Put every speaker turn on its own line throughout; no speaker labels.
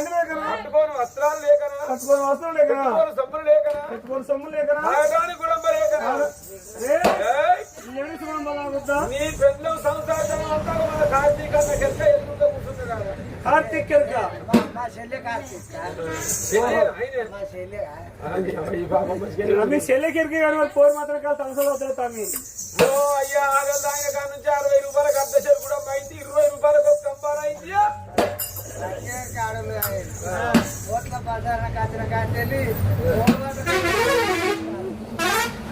బండి లేకనా,
కట్టుకోని వస్త్రాలు లేకనా,
కట్టుకోని వస్త్రం లేకనా,
సొమ్ములు లేకనా,
కట్టుకోని సొమ్ము లేకనా,
తాగడానికి గుడంబ లేకనా, నీ పెద్ద సంసారం అంతా మన కార్తీక ఎదురుగా కూర్చుంది కదా.
కార్తీక్ మీ చెల్లెకిరికి కానీ పోరు మాత్రం కాదు సంవత్సరాలు తమ్మి.
అయ్యా ఆగదాని కాడ నుంచి 60 రూపాయలకు అర్ధ చెరు కూడా అయింది, 20 రూపాయలకు ఒక కంపార అయింది.
ఓట్ల బజార్ కాచిన కాంచెల్లి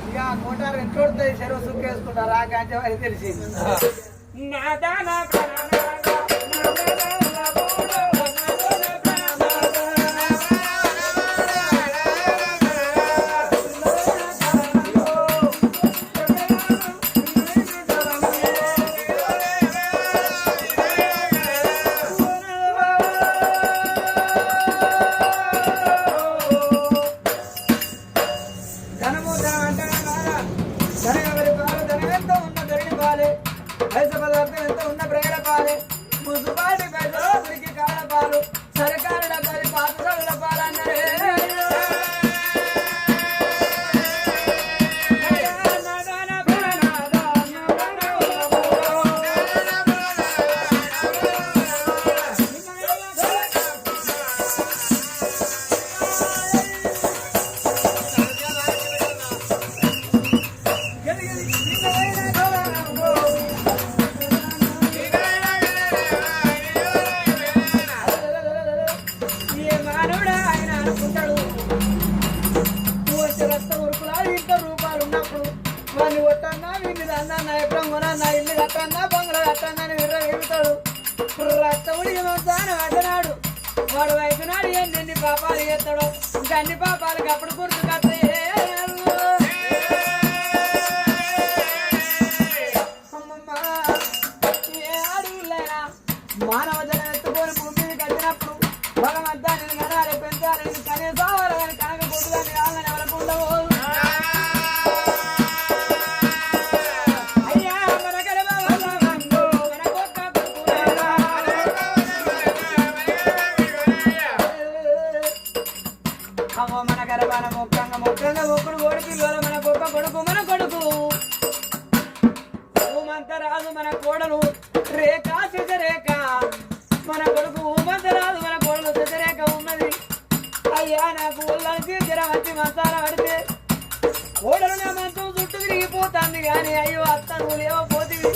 ఇక మోటార్ ఎట్లుంటాయి చెరువు సుక్కేసుకుంటారు ఆ కాంచె అని తెలిసింది. వాడు వైపునాడు ఎన్ని పాపాలు చేస్తాడో ఇంకా అన్ని పాపాలకి అప్పుడు గుర్తు కట్టే మానవ జనం ఎత్తుకొని భూమిని కట్టినప్పుడు భగవంతా నేను కనాలి పెంచాలి కనీసం కావాలని కనక కొట్టుదని కావాలని ఎవరికి ఉండవు. మన గర్భాన మొక్కంగా మొక్కుడు కొడుకు మన గొప్ప కొడుకు మన కొడుకు ఊమంత రాదు మన కోడలు రేఖ శశరేఖ మన కొడుకు ఊమంత రాదు మన కోడలు శశరేఖ ఉన్నది. అయ్యా నాకు ఊళ్ళకి జ్వరం వచ్చి మసాలా పడితే కోడలు నా మంచం చుట్టూ తిరిగిపోతుంది కానీ అయ్యో అత్త నువ్వు లేవపోతుంది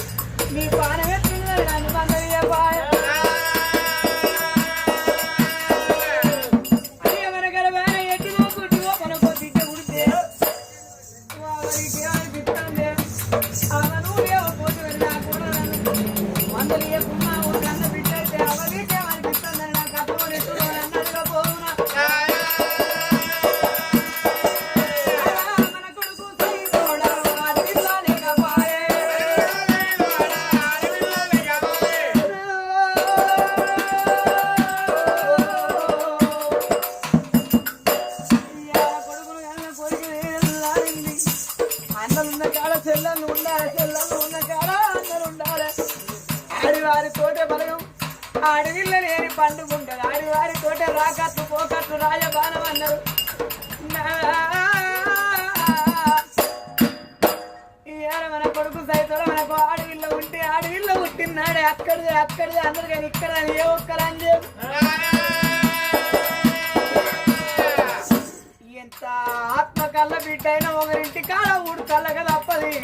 నీ పానం ఎత్తున్నది నన్ను మందలియ పాయ ఆడవిల్ల లేని పండుగుంటది ఆడివారి తోట రాకట్లు పోకట్లు రాజబాణం అన్నారు. ఇవాళ మన కొడుకు సైతం మనకు ఆడవిల్ల ఉంటే ఆడవిల్ల పుట్టినాడే అక్కడిది అందరు కానీ ఇక్కడ ఏ ఒక్కరని చెప్పు ఎంత ఆత్మ కళ్ళ బిడ్డ అయినా ఒకరింటి కాడ ఊడు కళ్ళగా తప్పది.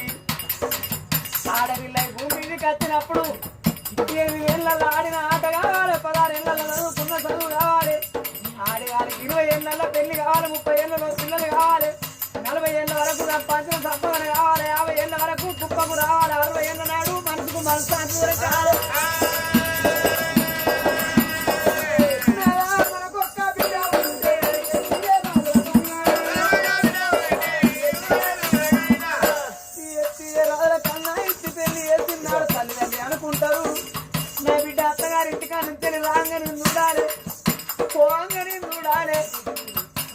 ఆడవిల్ల భూమి మీదకి వచ్చినప్పుడు 7 ఏళ్ళలో ఆడిన ఆట కావాలి, 16 ఏళ్ళలో చదువుకున్న చదువు కావాలి, ఆడవారికి 20 ఏళ్ళలో పెళ్లి కావాలి, 30 ఏళ్ళలో పిల్లలు కావాలి, 40 ఏళ్ళ వరకు పంచులు సంపాదన కావాలి, 50 ఏళ్ళ వరకు కుప్పకు రావాలి, 60 ఏళ్ళ నాడు మనసుకు మనసు కావాలి. అనుకుంటారు నా బిడ్డ అత్తగారింటికా నుంచి రాగానే చూడాలి పోగానే చూడాలి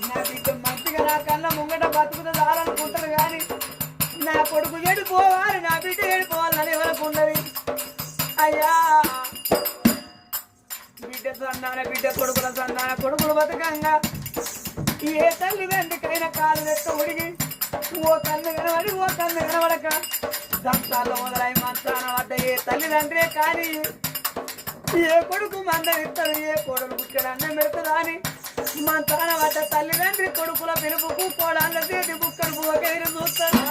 నా బిడ్డ మంచిగా నా కన్నా ముంగట బతుకుతో చాలనుకుంటారు కానీ నా కొడుకు ఏడిపోవాలి నా బిడ్డ ఏడిపోవాలని ఎవరికి ఉండదు. అయ్యా బిడ్డ సన్నాన బిడ్డ కొడుకుల సన్నాన కొడుకులు బతకంగా ఏ తల్లిదండ్రికైనా కాలు నెత్త ఉడిగి ఓ కన్ను కనబడి ఓ కన్ను కనబడక దంతాల్లో మొదలై మంచాన పడ్డ ఏ తల్లిదండ్రే కానీ ఏ కొడుకు మందం ఇస్తాడు ఏ కోడలు బుక్కడు అన్నం పెడుతుందా అని మంచాన పడ్డ తల్లిదండ్రి కొడుకుల పిలుపుకు కోడాళ్ళ చేతి బుక్కడు బువ్వకైనా చూస్తాడు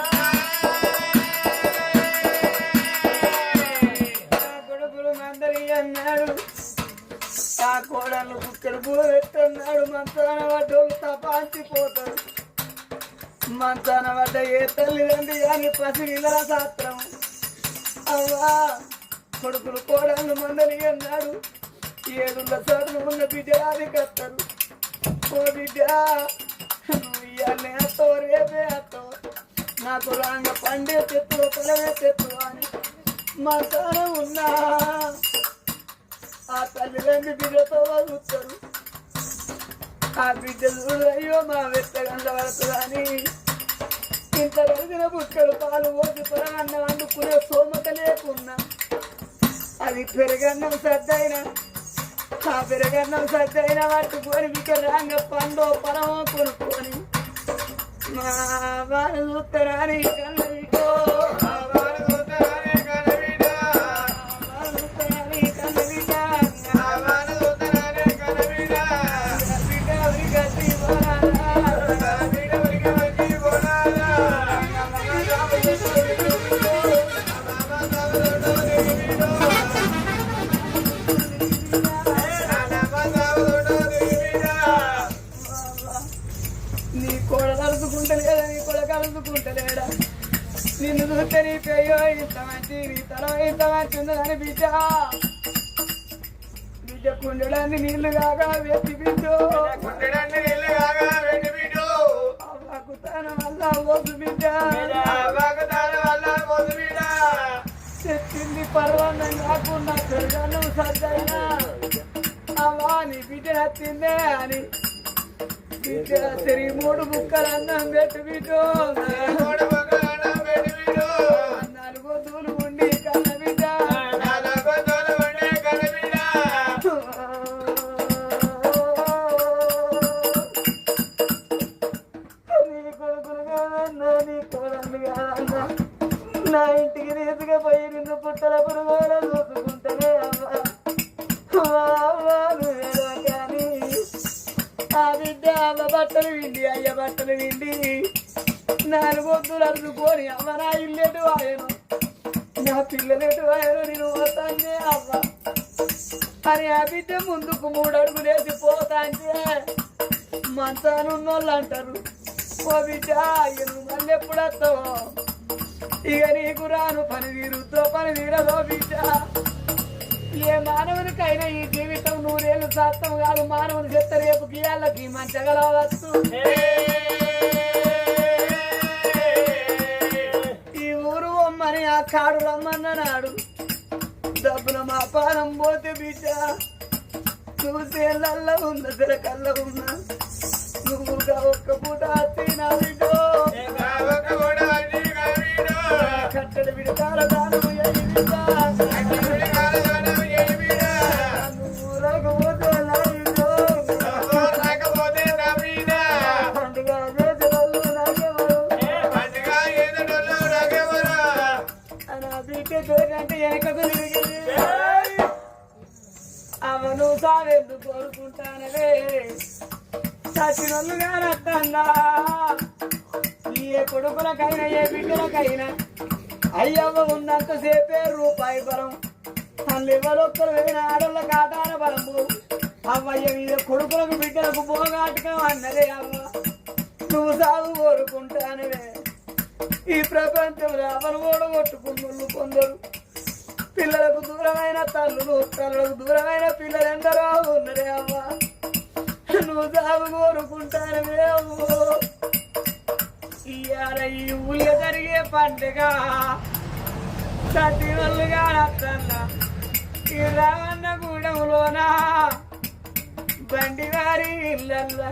కొడుకులు మందరి అన్నాడు ఆ కోడళ్ళు బుక్కడు బువ్వ పెట్టున్నాడు మంచాన పడ్డోళ్ళు తపాంచిపోతాడు మంచాన పడ్డ ఏ తల్లిదండ్రి కానీ పసిగిల్లర శాస్త్రం అవ్వా కొడుకులు కోడళ్ళు మందలి అన్నాడు ఏడున్న చదువు ఉన్న బిడ్డలాది కత్తారు ఓ బిడ్డ నువ్వు ఇయ్యాలే అత్తో రేపే అత్తో నాకు రాంగ పండే తెత్తు పొలవే తెత్తు అని మంచాన ఉన్నా ఆ తల్లిదండ్రి బిడ్డతో వదులుతారు ఆ బిడ్డ చూడు అయ్యో మా వెత్తగంట పడుతుందని ఇంత కలిగిన బుక్కలు పాలు పోసి పొరగన్నం వండుకునే సోమత లేకున్నా అది పెరగన్నం సద్దైనా ఆ పెరగన్నం సద్దైనా పట్టుకొని వికరాంగ పండో పొలమో కొనుక్కొని మా వారు చూస్తారని కన్నవికో నిన్ను చూస్తే నీ పెయ్యో ఇంత మంచి నీ తల ఇంత మంచి ఉందని బిడ్డ బిడ్డ కుండడాన్ని నీళ్లు కాగా వెతి బిడ్డు అవ్వకుతానం వల్ల ఓసు బిడ్డ చెప్పింది పర్వాన్నం కాకుండా పెరగాను సద్దైనా అవ్వా నీ బిడ్డ నచ్చిందే అని బిడ్డ తిరిగి 3 బుక్కలు అన్నం పెట్టు బిడ్డు 4 దూలు ఉండి కన్న బిడ్డ నీ కొడుకులు కాదన్నా నీ కోడళ్ళు కాదన్నా నా ఇంటికి రీతిగా పోయి నిన్ను పుట్టల పురుగోల చూసుకుంటేనే అవ్వా కానీ ఆ బిడ్డ అవ్వ బట్టలు విండి అయ్య బట్టలు విండి 4 వద్దులు అరుదుకొని అవ్వ నా ఇల్లేటు ఆయను నా పిల్లలేటు ఆయన నేను పోతానే అవ్వ అని ఆ బిడ్డ ముందుకు 3 అడుగులు వేసి పోతాంటే మంచానున్నోళ్ళు అంటారు ఓ బిడ్డ నువ్వు మళ్ళీ ఎప్పుడు వస్తావో ఇక నీకు రాను పని తీరుతో పని తీరదో బిడ్డ ఏ మానవునికైనా ఈ జీవితం 100 ఏళ్ళు శాస్త్రం కాదు మానవుని చెత్త రేపు గీయాలకి మంచగలవచ్చు ఈ ఊరు అమ్మని ఆ కాడు రమ్మన్నాడు డబ్బుల మా పానం పోతే బిడ్డ చూసేళ్ళల్లో ఉన్న తిరకల్లో ఉన్నా నువ్వుగా ఒక్క పూట తినా బిడ్డో కట్టడి విడతాల దానము నువ్వు రాకపోతే పండుగ చేసేవాళ్ళు నాకెవరు అని ఆ బిడ్డ చూడంటే వెనకకు తిరిగి అవను సావెందుకు కోరుకుంటానవే చచ్చినోళ్ళుగా నట్టన్నా ఏ కొడుకులకైనా ఏ బిడ్డలకైనా అయ్యవ్వ ఉన్నంతసేపే రూపాయి బలం అల్లు ఎవరొక్కరు వేయిన ఆడోళ్ళ కాటాన బలము అవ్వయ్య మీద కొడుకులకు బిడ్డలకు పోగాటకం అన్నదే అవ్వ నువ్వు సాగు కోరుకుంటానవే ఈ ప్రపంచంలో అవను ఓడగొట్టుకున్నోళ్ళు కొందరు పిల్లలకు దూరమైన తల్లులు తల్లులకు దూరమైన పిల్లలు ఎందరో ఉన్నదే అవ్వ నువ్వు సాగు కోరుకుంటానవే అవ్వో ఇయాల ఈ ఊళ్ళో జరిగే పండుగ సతివల్లుగా అత్తన్నా ఈ రావన్న గూడెంలోన బండి వారి ఇళ్ళల్లా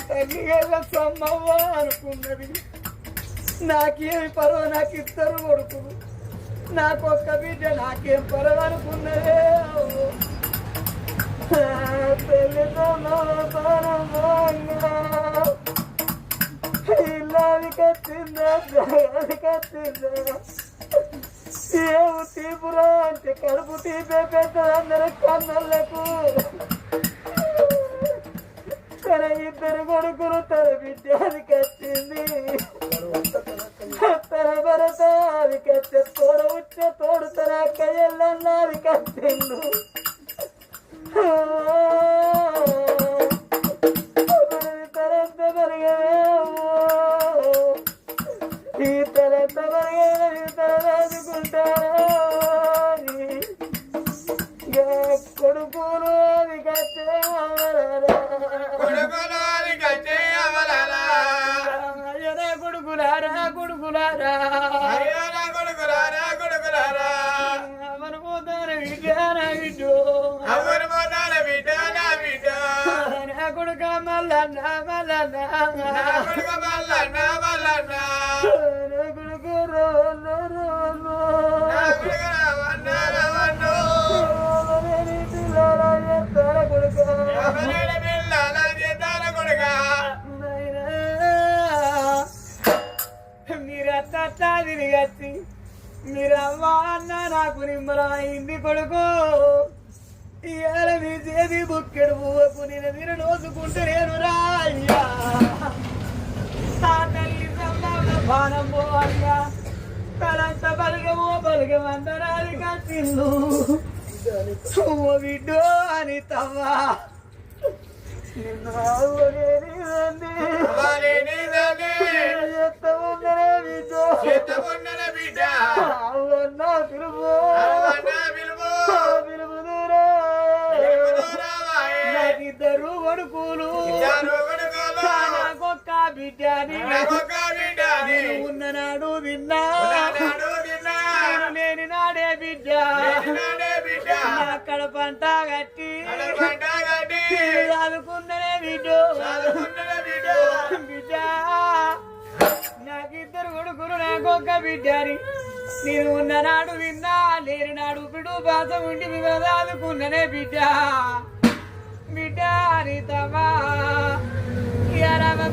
తల్లిగల్ల సమ్మవ్వ అనుకున్నది నాకేమి పర్వ నాకు 2 కొడుకులు నాకొక్క బిడ్డ నాకేం పర్వ అనుకున్నదే ఇల్లాది కట్టిందా జగాది కట్టిందా ఏము తీపురా అంటే కడుపు తీపే పెద్దలందరూ కన్నలకు తన ఇద్దరు కొడుకులు తన బిడ్డది కట్టింది తన భరత అది కట్టే తోడ వచ్చే తోడు తన అక్క ఎల్లన్నది కట్టిండు తరంత పెరగవేమో ఈ తరంత పెరగేది తరదుకుంటారా కొడుకులు అది కట్టే కొడుకులారా మనపోతాను బిడ్డ కొడుక మల్లన్న కొడుకు మీరత్తా తిరిగచ్చి మీరవ్వ అన్న నాకు నిమ్మలమైంది కొడుకు ఇవాళ మీ చేతి బుక్కెడు పువ్వకు నేను మీరు నోసుకుంటే నేను రాయ్యా ఆ తల్లి బాణం పోయ్యా తలంత బలగమందరాది కట్టిల్లు బిడ్డో అని తవ్వా నిన్ను బిడ్డ నాకిద్దరు కొడుకులు నాకొక్క బిడ్డని ఉన్ననాడు విన్నా లేని నాడే బిడ్డ అక్కడ పంట కట్టి చదువుకున్ననే బిడ్డ నాకిద్దరు కొడుకులు నాకొక్క బిడ్డని నేను ఉన్ననాడు విన్నా లేని నాడు బిడ్డు బాధ ఉండి చదువుకున్ననే బిడ్డ అని తమా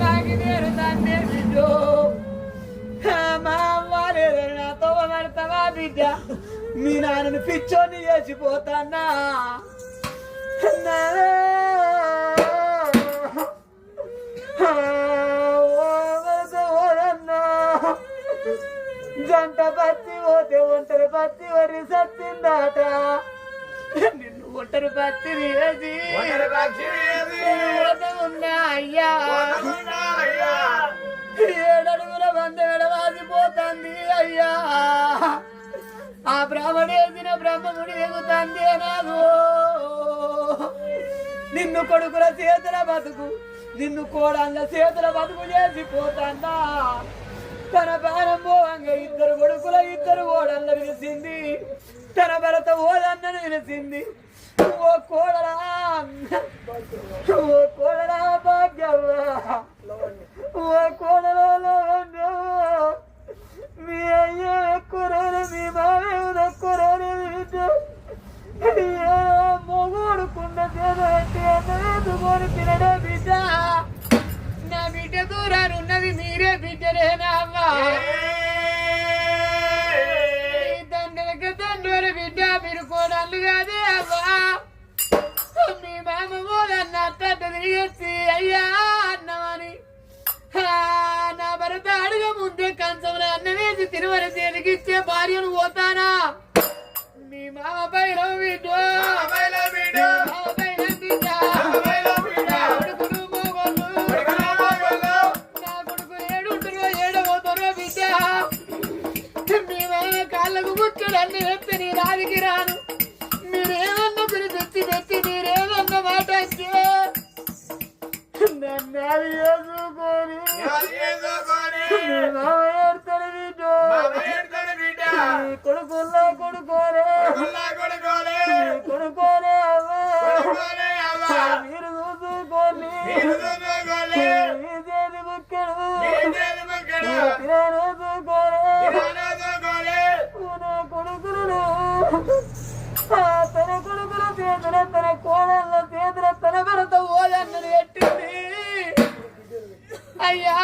బాకి నేను తండ్రి బిడ్డు మా అమ్మ లేదని నాతో పడతావా బిడ్డ మీ నాన్నను పిచ్చోని చేసిపోతానా జంట పత్తి పోతే ఒంటరి పత్తి వరి సత్తిందాట నిన్ను ఒంటరి పత్తి వేసి ఉన్నా అయ్యా 7 అడుగుల వంద విడవాసిపోతుంది అయ్యా ఆ బ్రాహ్మణేసిన బ్రహ్మముడి ఎగుతుంది నాదు నిన్ను కొడుకుల చేతుల బతుకు నిన్ను కోడళ్ళ చేతుల బతుకు చేసిపోతాందా తన ప్రాణం పోవంగా 2 కొడుకుల 2 కోడళ్ళ విలిసింది తన భరత ఓదన్నను విలిసింది ఓ కోడలా భాగ్యవ్వ ఓ కోడలో మీ అయ్యే ఎక్కువరాని మీ మావేద ఎక్కువరాని మొగోడుకున్న చేతి అన్నదుకొని తినడే బిడ్డ నా బిడ్డ దూరానున్నది మీరే బిడ్డలేనా తండ్రి బిడ్డ మీరు కోడళ్ళు కాదే అవ్వా మీ మామ పోదన్న అట్ట తిరిగేసి అయ్యా అన్నమని నా భరత అడుగ ముందే కంచంలో అన్న వేసి తిరువర చేతికిచ్చే భార్యను పోతానా మీ మామ బైరవ బిడ్డ నా కొడుకు 7 ఉంటారో 7 పోతారో బిడ్డ మీ మామ కాళ్ళకు ముచ్చడన్ని చెప్తే నీ రాదికి రాను మీరేమన్నా పిలిచి పెట్టి మీరేమన్నా మాట నన్ను చేసుకొని కొడుకుల్లా కొడుకోలే కొడుకోలే మీరు చూసుకోండి మీ చేతి ముక్కడు కొడుకులు తన కొడుకుల చేతుల తన కోడళ్ళ చేతుల తన భరత ఓదన్నది పెట్టింది. అయ్యా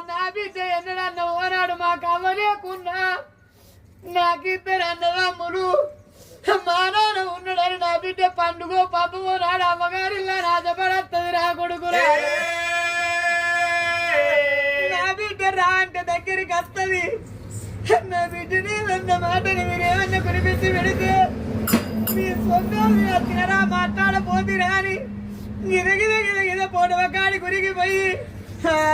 నా బిడ్డ ఎన్నడన్న ఓనాడు మాకు అవ్వలేకున్నా నాకిద్దరు అన్నదమ్ములు మా నాన్న ఉన్నాడని నా బిడ్డ పండుగ పబ్బు నాడు అమ్మగారిలా రాజపడత్తది రా కొడుకురా. నా బిడ్డ రా అంటే దగ్గరికి వస్తుంది. నా బిడ్డని అన్న మాటని మీరేమన్నా కురిపించి పెడితే మీ సొంతం వచ్చినరా మాట్లాడపోతురా అని గిదగిద గిదగిద పోటవ కాడి కురిగిపోయి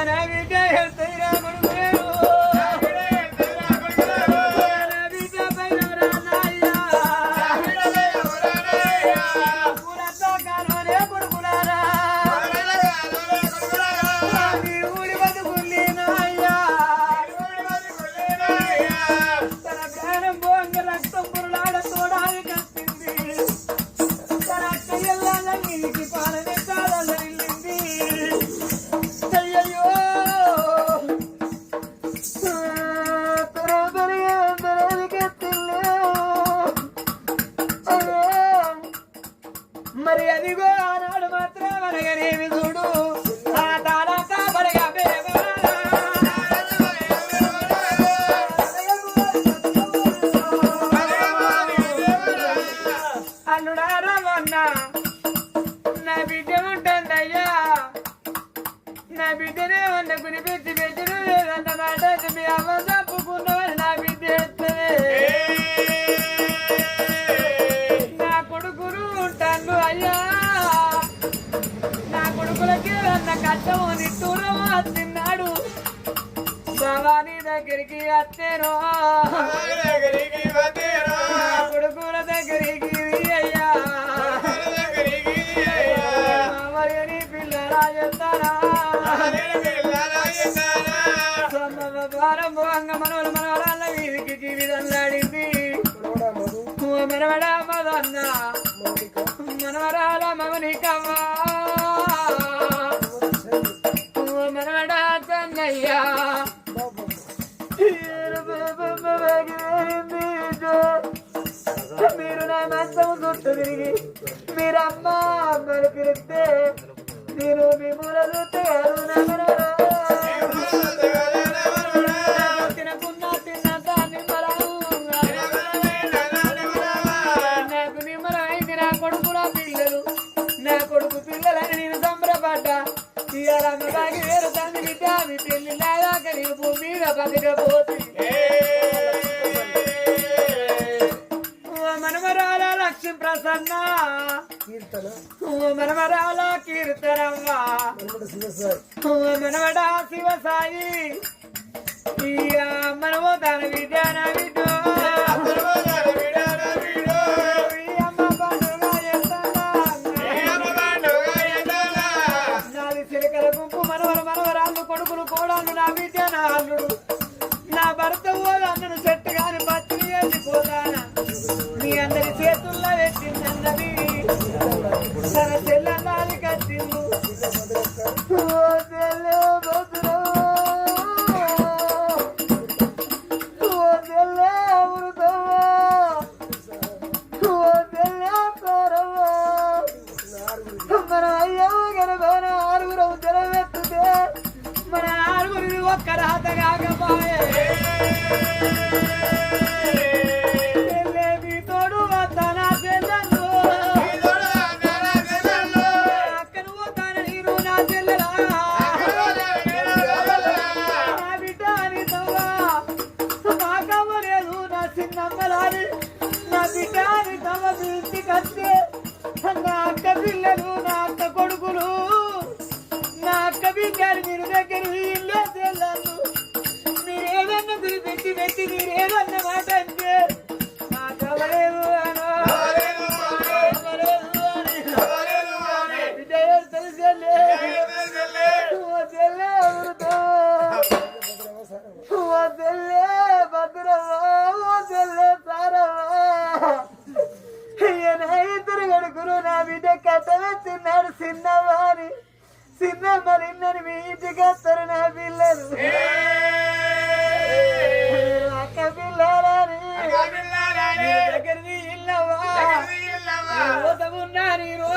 నా బిడ్డ వెళ్తాయిరా కొడుకులేరు. మరి అదిగో ఆనాడు మాత్రం మనగనేమి చూడు ఆ తాళాక పడగా అల్లుడారమన్నా నా బిడ్డ ఉంటుందయ్యా నా బిడ్డనే ఉన్న గురిపెట్టి పెట్టిన లేదన్న మాట మీ అమ్మ తప్పుకున్నవని నా బిడ్డ నా కొడుకులు ఉంటాను అయ్యా నా కొడుకులకి అన్న కట్టము నిట్టూరమా తిన్నాడు భవానీ దగ్గరికి వచ్చాను కొడుకుల దగ్గరికి అయ్యా మరి నీ పిల్లలా చెప్తారా భారంభంగా మనవల మనవరాళ్ళ వీరికి జీవితంలాడింది మనవడా మదన్న మనవరాల మమనికమ్మా మనవడా తన్నయ్యా మీరు నా మంచం చుట్టూ తిరిగి మీరమ్మ అమ్మలు పిలిస్తే నేను మీ మూలలు తయారు తినకున్నా తిన్నాక నిమ్మరావు నాకు నిమ్మరైంది నా కొడుకుల పిల్లలు నా కొడుకు పిల్లలని నేను సంబరపడ్డా ఇవాళ అమ్మగాకి వేరు తండ్రి బిడ్డ మీ పెళ్లి నాయాక నీ భూమి మీద బతికపోతే మనమరాల లక్ష్మీ ప్రసన్న మనమరాల కీర్తనమ్మ మనవడా శివసాయి మనమో తన బిడ్డ నా బిడ్డ అమ్మ పండుగ నాది చిలకల గుంపు మనవర మనవరాళ్ళు కొడుకులు కోడాళ్ళు నా బిడ్డ నా అల్లుడు నా భర్త అన్నను చెట్టు గాని బతిని వెళ్ళిపోతానా మీ అందరి చేతుల్లో పెట్టిందన్నది తన చెల్లెల్లాది కట్టిండు మన అయ్యో గనబన ఆరుగురు జనం ఎత్తుతే మన ఆరుగురిది ఒక్క రాత కాకపోయే తోడు వద్దనా చెల్లెలు అక్కను పోతాన నేను నా చెల్లెలా నా బిడ్డ అని తవ్వా నాకవ్వలేదు నా చిన్నమ్మలాని నా బిడ్డ అని తవ్వ మీ ఇంటికి వస్తే నా అక్క పిల్లలు నా అక్క కొడుకులు నా అక్క బిడ్డలు మీరు దగ్గర ఇల్లే చెల్లెళ్ళు మీరేదన్నా గురిపెట్టి పెట్టి మీరేదన్న మాట అంటే నాకవ్వలేదు ఇద్దరు కొడుకులు నా బిడ్డ కథలో చిన్నాడు చిన్నవారి చిన్న మరిన్నని మీ ఇంటికి వస్తారు నా పిల్లలు అక్క పిల్లలని దగ్గరది ఇల్లవా పోతమున్నా నేను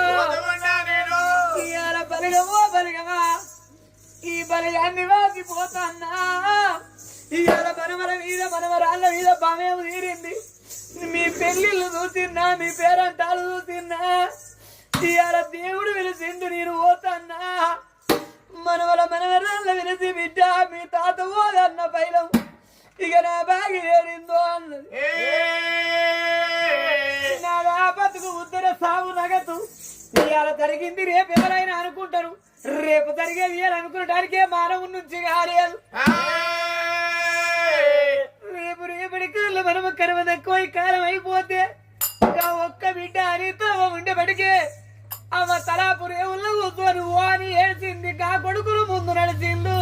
ఇవాళ బలిగమో బలిగమా ఈ బలిగాన్ని వాసిపోతాన్నా ఇవాళ మనమల మీద మనమరాళ్ళ మీద బామేం తీరింది మీ పెళ్లిళ్ళు చూసిన్నా మీ పేరంటాలు చూసిన్నా ఇవాళ దేవుడు పిలిచిండు నేను పోతాన్నా మనవల మనవరాళ్ళ పిలిచి బిడ్డ మీ తాత పోదన్న పైలం ఇక నా బాగి ఏరిందో అన్నది నా బతుకు ఉద్దర సాగు నగదు ఇవాళ జరిగింది రేపు ఎవరైనా అనుకుంటారు రేపు జరిగేది అని అనుకునడానికే మానవు నుంచి కాలేదు రేపు రేపటి కాళ్ళు మనము కరువ తక్కువ కాలం అయిపోతే ఇంకా ఒక్క బిడ్డ అనితో ఉండేపటికే అవ తలాపు రేవుల్లో కూర్చొని ఓ అని ఏడ్చింది కా కొడుకులు ముందు నడిచిండు